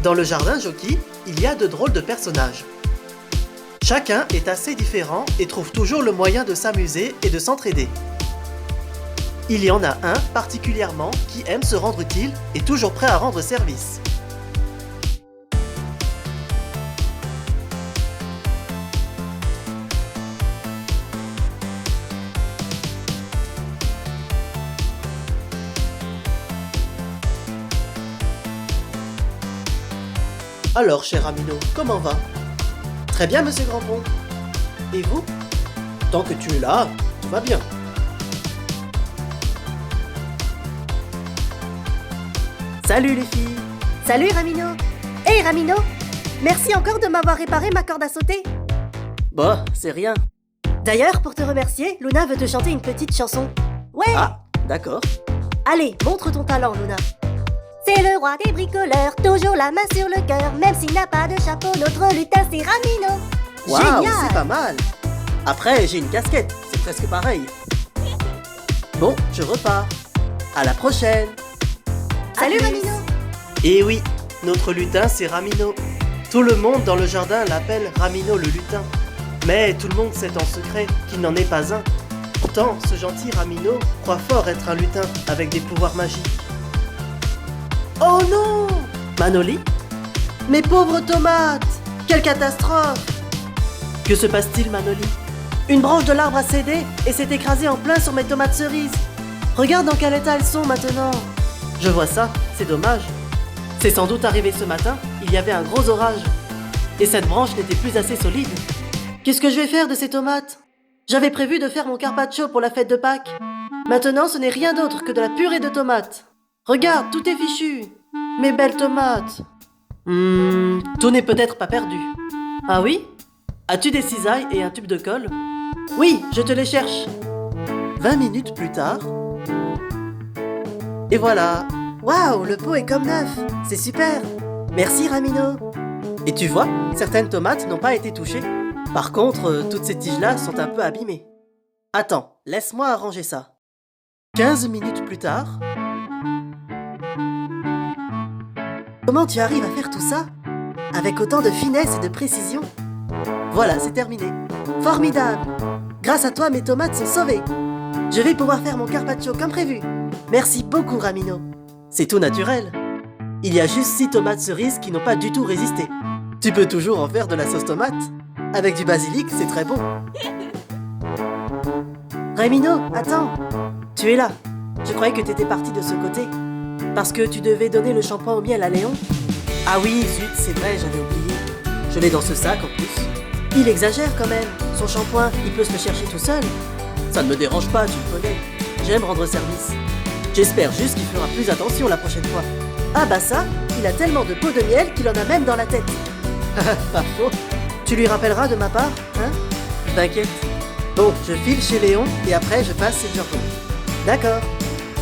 Dans le jardin Jockey, il y a de drôles de personnages. Chacun est assez différent et trouve toujours le moyen de s'amuser et de s'entraider. Il y en a un particulièrement qui aime se rendre utile et toujours prêt à rendre service. Alors, cher Amino, comment va? Très bien, monsieur Grandpont. Et vous? Tant que tu es là, tout va bien. Salut les filles. Salut Ramino. Hey Ramino, merci encore de m'avoir réparé ma corde à sauter. Bah, c'est rien. D'ailleurs, pour te remercier, Luna veut te chanter une petite chanson. Ouais. Ah, d'accord. Allez, montre ton talent, Luna. C'est le roi des bricoleurs, toujours la main sur le cœur. Même s'il n'a pas de chapeau, notre lutin c'est Ramino. Waouh, Génial. c'est pas mal. Après, j'ai une casquette, c'est presque pareil. Bon, je repars. À la prochaine. Salut Ramino. Et oui, notre lutin c'est Ramino. Tout le monde dans le jardin l'appelle Ramino le lutin. Mais tout le monde sait en secret qu'il n'en est pas un. Pourtant, ce gentil Ramino croit fort être un lutin avec des pouvoirs magiques. Oh non! Manoli? Mes pauvres tomates! Quelle catastrophe! Que se passe-t-il, Manoli? Une branche de l'arbre a cédé et s'est écrasée en plein sur mes tomates cerises. Regarde dans quel état elles sont maintenant. Je vois ça, c'est dommage. C'est sans doute arrivé ce matin, il y avait un gros orage. Et cette branche n'était plus assez solide. Qu'est-ce que je vais faire de ces tomates? J'avais prévu de faire mon carpaccio pour la fête de Pâques. Maintenant, ce n'est rien d'autre que de la purée de tomates. Regarde, tout est fichu. Mes belles tomates. Tout n'est peut-être pas perdu. Ah oui? As-tu des cisailles et un tube de colle? Oui, je te les cherche. 20 minutes plus tard. Et voilà. Waouh, le pot est comme neuf. C'est super. Merci Ramino. Et tu vois, certaines tomates n'ont pas été touchées. Par contre, toutes ces tiges-là sont un peu abîmées. Attends, laisse-moi arranger ça. 15 minutes plus tard. Comment tu arrives à faire tout ça? Avec autant de finesse et de précision. Voilà, c'est terminé. Formidable! Grâce à toi, mes tomates sont sauvées. Je vais pouvoir faire mon carpaccio comme prévu. Merci beaucoup, Ramino. C'est tout naturel. Il y a juste 6 tomates cerises qui n'ont pas du tout résisté. Tu peux toujours en faire de la sauce tomate. Avec du basilic, c'est très bon. Ramino, attends. Tu es là. Je croyais que t'étais parti de ce côté. Parce que tu devais donner le shampoing au miel à Léon. Ah oui, zut, c'est vrai, j'avais oublié. Je l'ai dans ce sac en plus. Il exagère quand même. Son shampoing, il peut se le chercher tout seul. Ça ne me dérange pas, tu le connais. J'aime rendre service. J'espère juste qu'il fera plus attention la prochaine fois. Ah bah ça, il a tellement de pots de miel qu'il en a même dans la tête. Pas faux. Tu lui rappelleras de ma part, hein? T'inquiète. Bon, je file chez Léon et après je passe chez Giorgio. D'accord.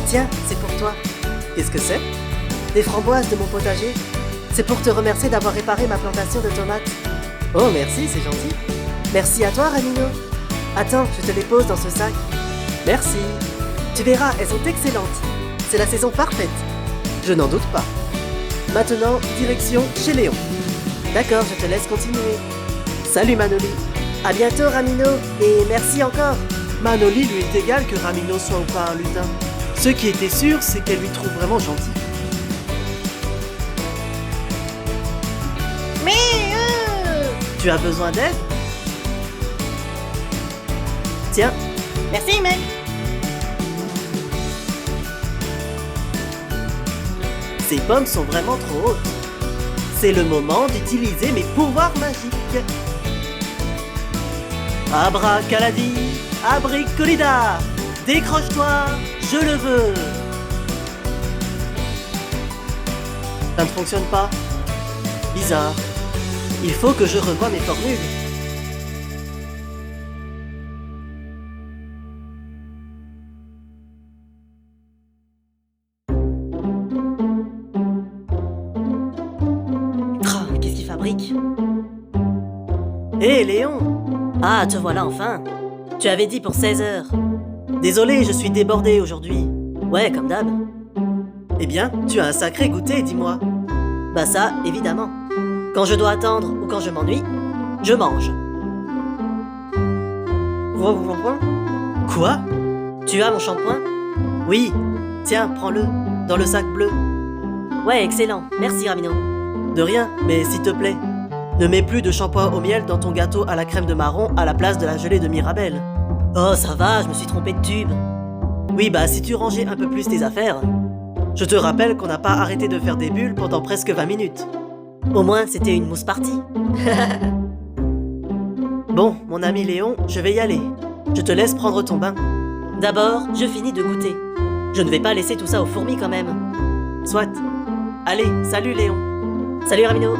Tiens, c'est pour toi. Qu'est-ce que c'est? Des framboises de mon potager. C'est pour te remercier d'avoir réparé ma plantation de tomates. Oh merci, c'est gentil. Merci à toi, Ramino. Attends, je te les pose dans ce sac. Merci. Tu verras, elles sont excellentes. C'est la saison parfaite. Je n'en doute pas. Maintenant, direction chez Léon. D'accord, je te laisse continuer. Salut Manoli. À bientôt Ramino, et merci encore. Manoli lui est égal que Ramino soit ou pas un lutin. Ce qui était sûr, c'est qu'elle lui trouve vraiment gentil. Mais Tu as besoin d'aide? Tiens. merci mec. Ces pommes sont vraiment trop hautes. C'est le moment d'utiliser mes pouvoirs magiques. Abracaladi, abricolida, décroche-toi, je le veux. Ça ne fonctionne pas. Bizarre. Il faut que je revoie mes formules. Qu'est-ce qu'il fabrique? Hé Léon, Ah, te voilà enfin. Tu avais dit pour 16 heures. Désolé, je suis débordé aujourd'hui. Ouais, comme d'hab. Eh bien, tu as un sacré goûter, dis-moi. Bah ça, évidemment. Quand je dois attendre ou quand je m'ennuie, je mange. Quoi? Tu as mon shampoing? Oui. Tiens, prends-le. Dans le sac bleu. Ouais, excellent. Merci, Ramino. De rien, mais s'il te plaît, ne mets plus de shampoing au miel dans ton gâteau à la crème de marron à la place de la gelée de Mirabelle. Oh, ça va, je me suis trompé de tube. Oui, bah si tu rangeais un peu plus tes affaires. Je te rappelle qu'on n'a pas arrêté de faire des bulles pendant presque 20 minutes. Au moins, c'était une mousse partie. Bon, mon ami Léon, je vais y aller. Je te laisse prendre ton bain. D'abord, je finis de goûter. Je ne vais pas laisser tout ça aux fourmis quand même. Soit. Allez, salut Léon. Salut Ramino.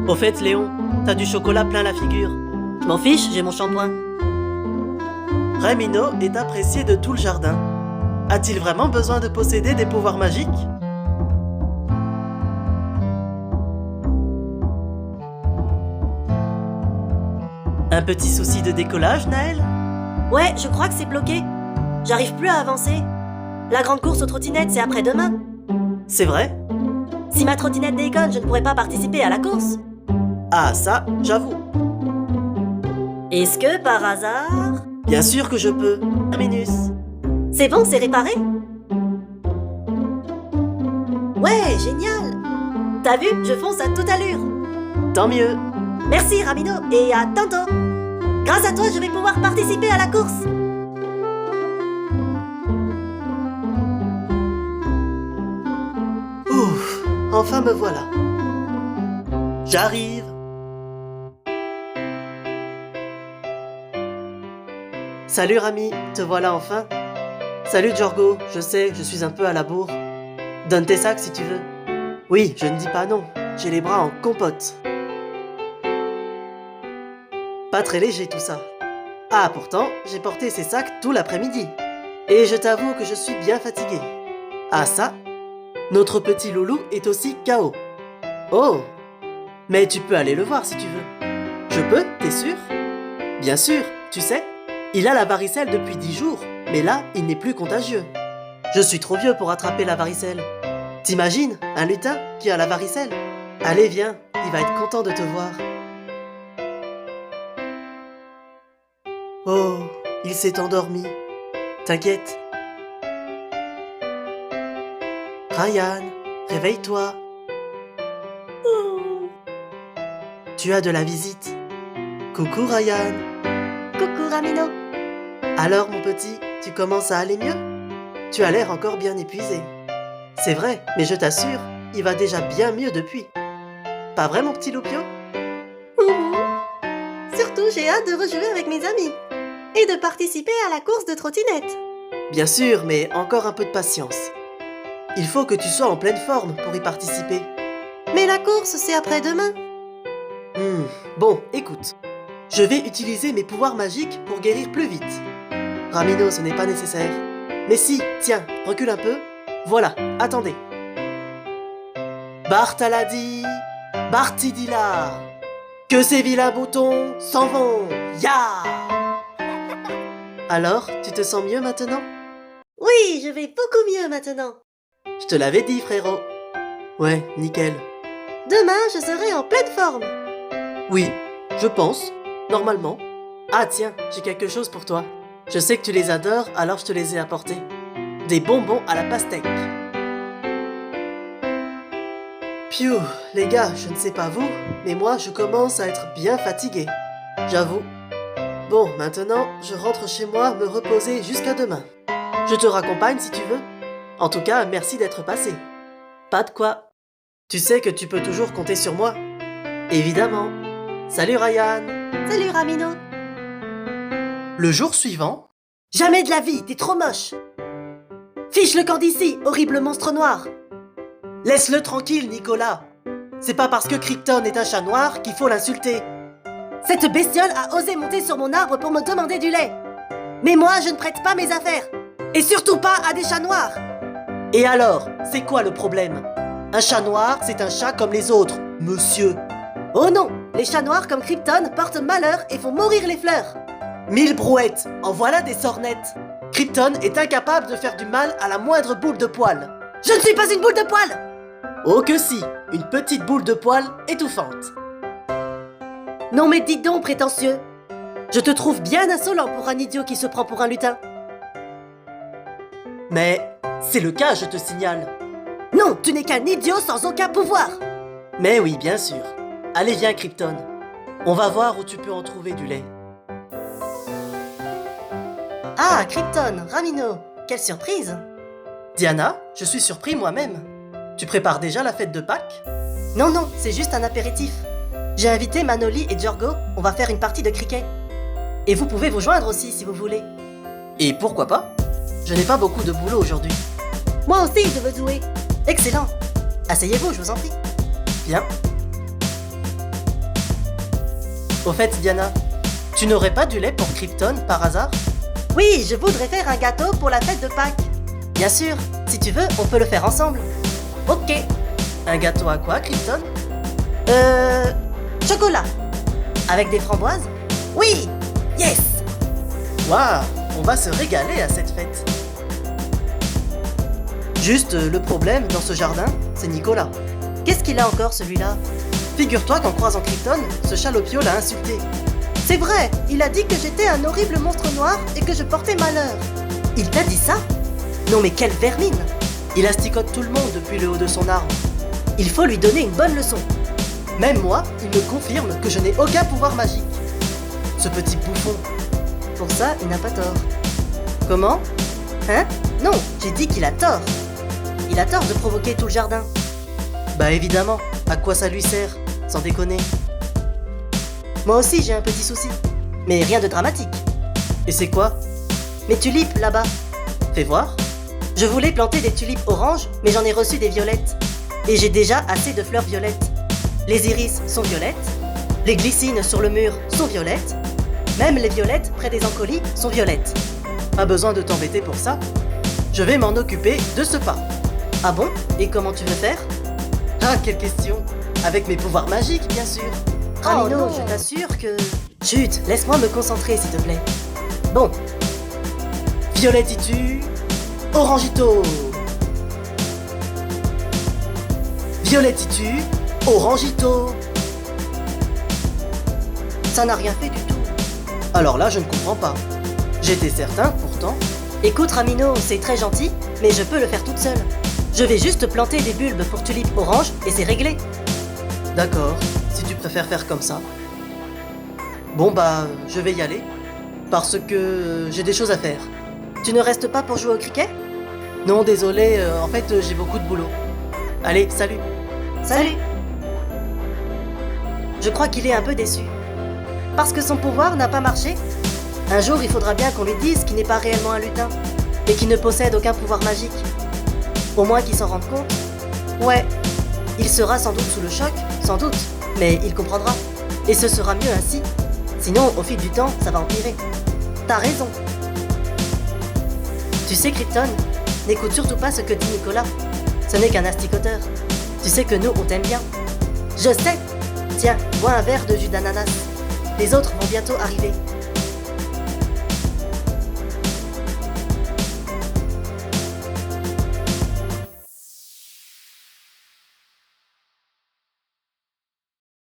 Au fait, Léon, t'as du chocolat plein la figure. Je m'en fiche, j'ai mon shampoing. Ramino est apprécié de tout le jardin. A-t-il vraiment besoin de posséder des pouvoirs magiques? Un petit souci de décollage, Naël? Ouais, je crois que c'est bloqué. J'arrive plus à avancer. La grande course aux trottinettes, c'est après-demain. C'est vrai? Si ma trottinette déconne, je ne pourrai pas participer à la course. Ah, ça, j'avoue. Est-ce que, par hasard... Bien sûr que je peux. Terminus. C'est bon, c'est réparé? Ouais, génial! T'as vu, je fonce à toute allure. Tant mieux. Merci, Ramino, et à tantôt. Grâce à toi, je vais pouvoir participer à la course. Ouf, enfin me voilà. J'arrive. Salut Rami, te voilà enfin. Salut Giorgo, je sais, je suis un peu à la bourre. Donne tes sacs si tu veux. Oui, je ne dis pas non, j'ai les bras en compote. Pas très léger tout ça. Ah, pourtant, j'ai porté ces sacs tout l'après-midi. Et je t'avoue que je suis bien fatigué. Ah ça, notre petit loulou est aussi KO. Oh, mais tu peux aller le voir si tu veux. Je peux, t'es sûr? Bien sûr, tu sais, il a la varicelle depuis 10 jours, mais là, il n'est plus contagieux. Je suis trop vieux pour attraper la varicelle. T'imagines, un lutin qui a la varicelle? Allez, viens, il va être content de te voir. Oh, il s'est endormi. T'inquiète. Ryan, réveille-toi. Tu as de la visite. Coucou Ryan. Coucou Ramino. Alors mon petit, tu commences à aller mieux? Tu as l'air encore bien épuisé. C'est vrai, mais je t'assure, il va déjà bien mieux depuis. Pas vrai mon petit Loupio? Surtout, j'ai hâte de rejouer avec mes amis. Et de participer à la course de trottinette. Bien sûr, mais encore un peu de patience. Il faut que tu sois en pleine forme pour y participer. Mais la course, c'est après-demain. Bon, écoute. Je vais utiliser mes pouvoirs magiques pour guérir plus vite. Ramino, ce n'est pas nécessaire. Mais si, tiens, recule un peu. Voilà, attendez. Barthaladi, Bartidila, que ces vilains boutons s'en vont. Ya! Alors, tu te sens mieux maintenant? Oui, je vais beaucoup mieux maintenant. Je te l'avais dit, frérot. Ouais, nickel. Demain, je serai en pleine forme. Oui, je pense, normalement. Ah tiens, j'ai quelque chose pour toi. Je sais que tu les adores, alors je te les ai apportés. Des bonbons à la pastèque. Piou, les gars, je ne sais pas vous, mais moi je commence à être bien fatigué. J'avoue. Bon, maintenant, je rentre chez moi me reposer jusqu'à demain. Je te raccompagne si tu veux. En tout cas, merci d'être passé. Pas de quoi. Tu sais que tu peux toujours compter sur moi. Évidemment. Salut Ryan. Salut Ramino. Le jour suivant... Jamais de la vie, t'es trop moche. Fiche le camp d'ici, horrible monstre noir. Laisse-le tranquille, Nicolas. C'est pas parce que Krypton est un chat noir qu'il faut l'insulter. Cette bestiole a osé monter sur mon arbre pour me demander du lait. Mais moi, je ne prête pas mes affaires. Et surtout pas à des chats noirs. Et alors, c'est quoi le problème? Un chat noir, c'est un chat comme les autres, monsieur. Oh non, Les chats noirs comme Krypton portent malheur et font mourir les fleurs. 1000 brouettes, en voilà des sornettes. Krypton est incapable de faire du mal à la moindre boule de poil. Je ne suis pas une boule de poil! Oh que si, une petite boule de poil étouffante. Non mais dites donc, prétentieux. Je te trouve bien insolent pour un idiot qui se prend pour un lutin. Mais c'est le cas, je te signale. Non, tu n'es qu'un idiot sans aucun pouvoir. Mais oui, bien sûr. Allez, viens, Krypton. On va voir où tu peux en trouver du lait. Ah, Krypton, Ramino, quelle surprise! Diana, je suis surpris moi-même. Tu prépares déjà la fête de Pâques? Non, non, c'est juste un apéritif. J'ai invité Manoli et Giorgo, on va faire une partie de cricket. Et vous pouvez vous joindre aussi si vous voulez. Et pourquoi pas? Je n'ai pas beaucoup de boulot aujourd'hui. Moi aussi, je veux jouer. Excellent. Asseyez-vous, je vous en prie. Bien. Au fait, Diana, tu n'aurais pas du lait pour Krypton par hasard? Oui, je voudrais faire un gâteau pour la fête de Pâques. Bien sûr, si tu veux, on peut le faire ensemble. Ok. Un gâteau à quoi, Krypton? Chocolat. Avec des framboises? Oui. Yes. Waouh, on va se régaler à cette fête. Juste, le problème dans ce jardin, c'est Nicolas. Qu'est-ce qu'il a encore, celui-là? Figure-toi qu'en croisant Krypton, ce chalopio l'a insulté. C'est vrai, il a dit que j'étais un horrible monstre noir et que je portais malheur. Il t'a dit ça? Non mais quelle vermine! Il asticote tout le monde depuis le haut de son arbre. Il faut lui donner une bonne leçon. Même moi, il me confirme que je n'ai aucun pouvoir magique. Ce petit bouffon. Pour ça, il n'a pas tort. Comment? Hein? Non, j'ai dit qu'il a tort. Il a tort de provoquer tout le jardin. Bah évidemment, à quoi ça lui sert? Sans déconner. Moi aussi, j'ai un petit souci. Mais rien de dramatique. Et c'est quoi? Mes tulipes, là-bas. Fais voir. Je voulais planter des tulipes oranges, mais j'en ai reçu des violettes. Et j'ai déjà assez de fleurs violettes. Les iris sont violettes. Les glycines sur le mur sont violettes. Même les violettes près des encolies sont violettes. Pas besoin de t'embêter pour ça. Je vais m'en occuper de ce pas. Ah bon? Et comment tu veux faire? Ah, quelle question! Avec mes pouvoirs magiques, bien sûr. Ramino, non, je t'assure que... Chut, laisse-moi me concentrer, s'il te plaît. Bon. Violettitude, orangito. Violettitude, orangito. Ça n'a rien fait du tout. Alors là, je ne comprends pas. J'étais certain, pourtant. Écoute, Ramino, c'est très gentil, mais je peux le faire toute seule. Je vais juste planter des bulbes pour tulipes oranges et c'est réglé. D'accord, si tu préfères faire comme ça. Bon bah, je vais y aller. Parce que j'ai des choses à faire. Tu ne restes pas pour jouer au cricket? Non, désolé, en fait, j'ai beaucoup de boulot. Allez, salut. Salut. Je crois qu'il est un peu déçu. Parce que son pouvoir n'a pas marché? Un jour, il faudra bien qu'on lui dise qu'il n'est pas réellement un lutin. Et qu'il ne possède aucun pouvoir magique. Au moins qu'il s'en rende compte. Ouais. Il sera sans doute sous le choc, sans doute. Mais il comprendra. Et ce sera mieux ainsi. Sinon, au fil du temps, ça va empirer. T'as raison. Tu sais, Krypton, n'écoute surtout pas ce que dit Nicolas. Ce n'est qu'un asticoteur. Tu sais que nous, on t'aime bien. Je sais. Tiens, bois un verre de jus d'ananas. Les autres vont bientôt arriver.